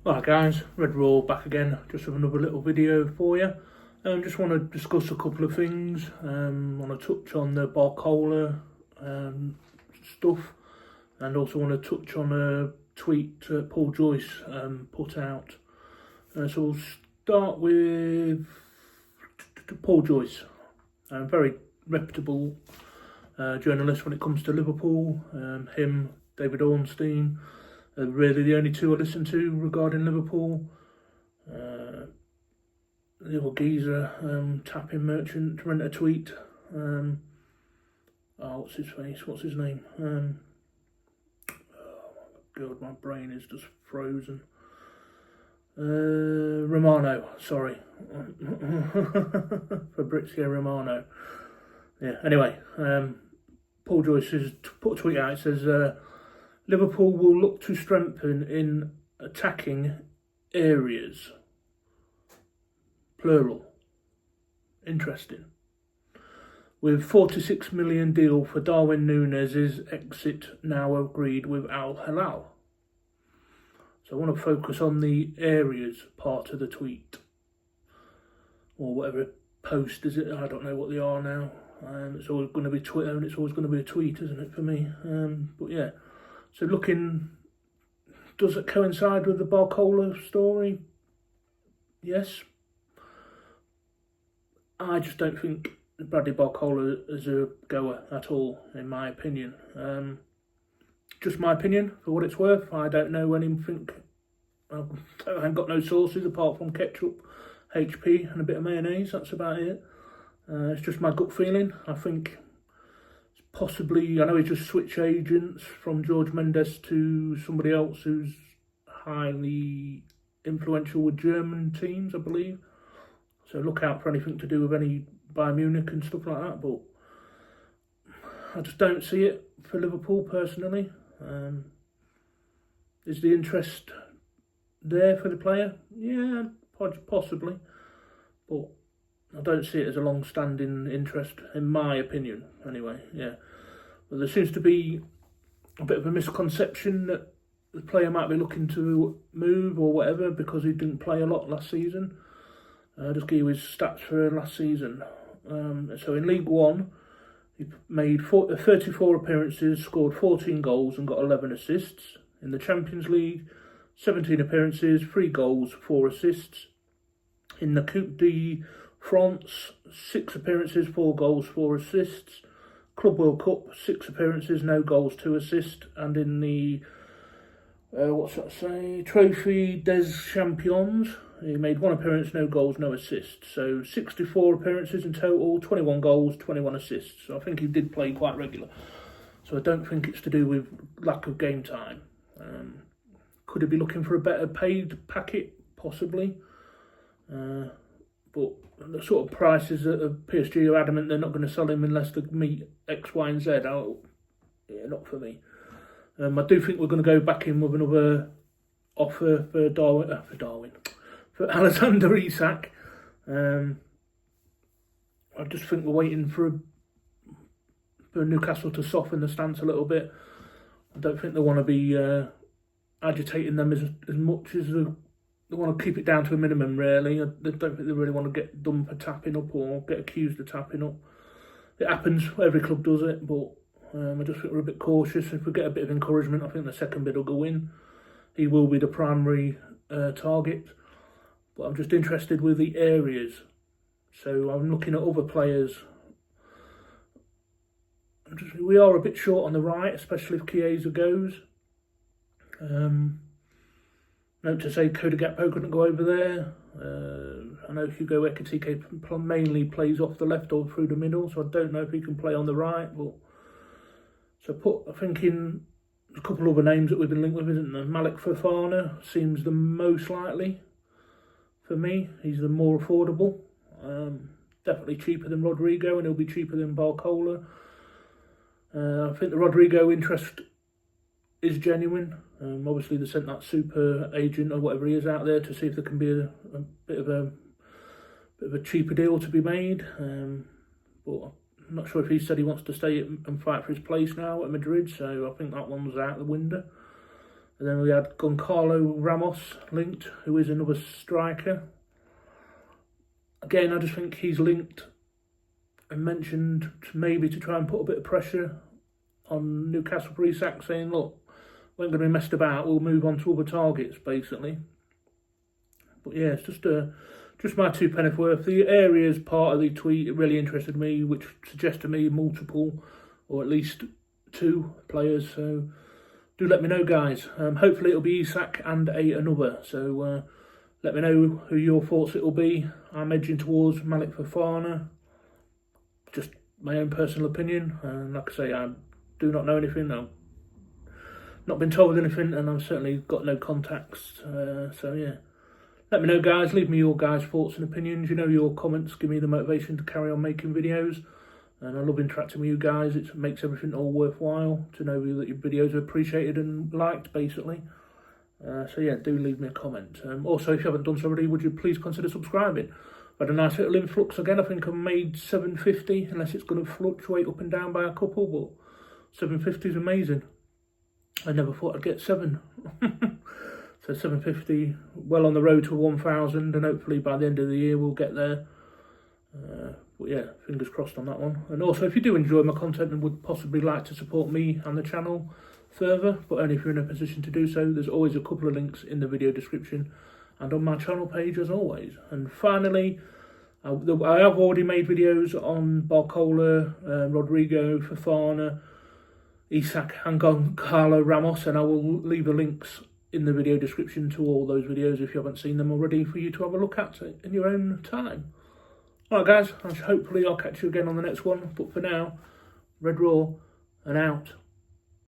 Right guys, Red Raw back again, just with another little video for you. Just want to discuss a couple of things. Want to touch on the Barcola stuff, and also want to touch on a tweet Paul Joyce put out. So we'll start with Paul Joyce, very reputable journalist when it comes to Liverpool. Him, David Ornstein, really the only two I listen to regarding Liverpool. The other geezer, tapping merchant, rent a tweet. What's his face? What's his name? Oh my god, my brain is just frozen. Romano, sorry. Fabrizio Romano. Yeah, anyway, Paul Joyce has put a tweet out. It says, Liverpool will look to strengthen in attacking areas. Plural. Interesting. With £46 million deal for Darwin Núñez's exit now agreed with Al Hilal. So I want to focus on the areas part of the tweet. Or whatever post is it? I don't know what they are now. It's always going to be Twitter and it's always going to be a tweet, isn't it, for me? But yeah. So does it coincide with the Barcola story? Yes. I just don't think Bradley Barcola is a goer at all, in my opinion. Just my opinion, for what it's worth. I don't know anything. I haven't got no sources apart from ketchup, HP and a bit of mayonnaise. That's about it. It's just my gut feeling. I think possibly, I know he's just switched agents from George Mendes to somebody else who's highly influential with German teams, I believe. So look out for anything to do with any Bayern Munich and stuff like that. But I just don't see it for Liverpool personally. Is the interest there for the player? Yeah, possibly. But I don't see it as a long-standing interest, in my opinion, anyway, yeah. But there seems to be a bit of a misconception that the player might be looking to move or whatever because he didn't play a lot last season. Just give you his stats for last season. So in League One, he made 34 appearances, scored 14 goals and got 11 assists. In the Champions League, 17 appearances, 3 goals, 4 assists. In the Coupe de France, 6 appearances, 4 goals, 4 assists. Club World Cup, 6 appearances, no goals, 2 assists. And in the, Trophy des Champions, he made 1 appearance, no goals, no assists. So 64 appearances in total, 21 goals, 21 assists. So I think he did play quite regular. So I don't think it's to do with lack of game time. Could he be looking for a better paid packet? Possibly. But the sort of prices that PSG are adamant they're not going to sell him unless they meet X, Y and Z. Yeah, not for me. I do think we're going to go back in with another offer for Alexander Isak. I just think we're waiting for Newcastle to soften the stance a little bit. I don't think they want to be agitating them as much as they want to keep it down to a minimum, really. I don't think they really want to get done for tapping up or get accused of tapping up. It happens, every club does it, but I just think we're a bit cautious. If we get a bit of encouragement, I think the second bid will go in. He will be the primary target. But I'm just interested with the areas. So I'm looking at other players. We are a bit short on the right, especially if Chiesa goes. Note to say Cody Gakpo couldn't go over there. I know Hugo Ekitike mainly plays off the left or through the middle, so I don't know if he can play on the right. But I think in a couple of other names that we've been linked with, isn't there? Malik Fofana seems the most likely for me. He's the more affordable. Definitely cheaper than Rodrigo, and he'll be cheaper than Barcola. I think the Rodrigo interest is genuine. Obviously they sent that super agent or whatever he is out there to see if there can be a bit of a cheaper deal to be made. But I'm not sure if he said he wants to stay and fight for his place now at Madrid, so I think that one's out the window. And then we had Goncalo Ramos linked, who is another striker. Again, I just think he's linked and mentioned maybe to try and put a bit of pressure on Newcastle for Isak, saying, look, we ain't going to be messed about, we'll move on to other targets, basically. But yeah, it's just my 2 pence worth. The areas part of the tweet really interested me, which suggested to me multiple, or at least 2 players. So do let me know, guys. Hopefully it'll be Isak and another. So let me know who your thoughts it'll be. I'm edging towards Malik Fofana. Just my own personal opinion. And like I say, I do not know anything. I've not been told anything, and I've certainly got no contacts. So yeah. Let me know, guys. Leave me your guys' thoughts and opinions. You know, your comments give me the motivation to carry on making videos. And I love interacting with you guys. It makes everything all worthwhile to know that your videos are appreciated and liked, basically. So yeah, do leave me a comment. Also, if you haven't done so already, would you please consider subscribing? I've had a nice little influx again. I think I've made 750, unless it's going to fluctuate up and down by a couple. But 750 is amazing. I never thought I'd get 7. So 750, well on the road to 1,000, and hopefully by the end of the year we'll get there. But yeah, fingers crossed on that one. And also, if you do enjoy my content and would possibly like to support me and the channel further, but only if you're in a position to do so, there's always a couple of links in the video description and on my channel page as always. And finally, I have already made videos on Barcola, Rodrigo, Fofana, Isak and Goncalo Ramos, and I will leave the links in the video description to all those videos if you haven't seen them already, for you to have a look at in your own time. Alright guys, hopefully I'll catch you again on the next one, but for now, Red Raw and out.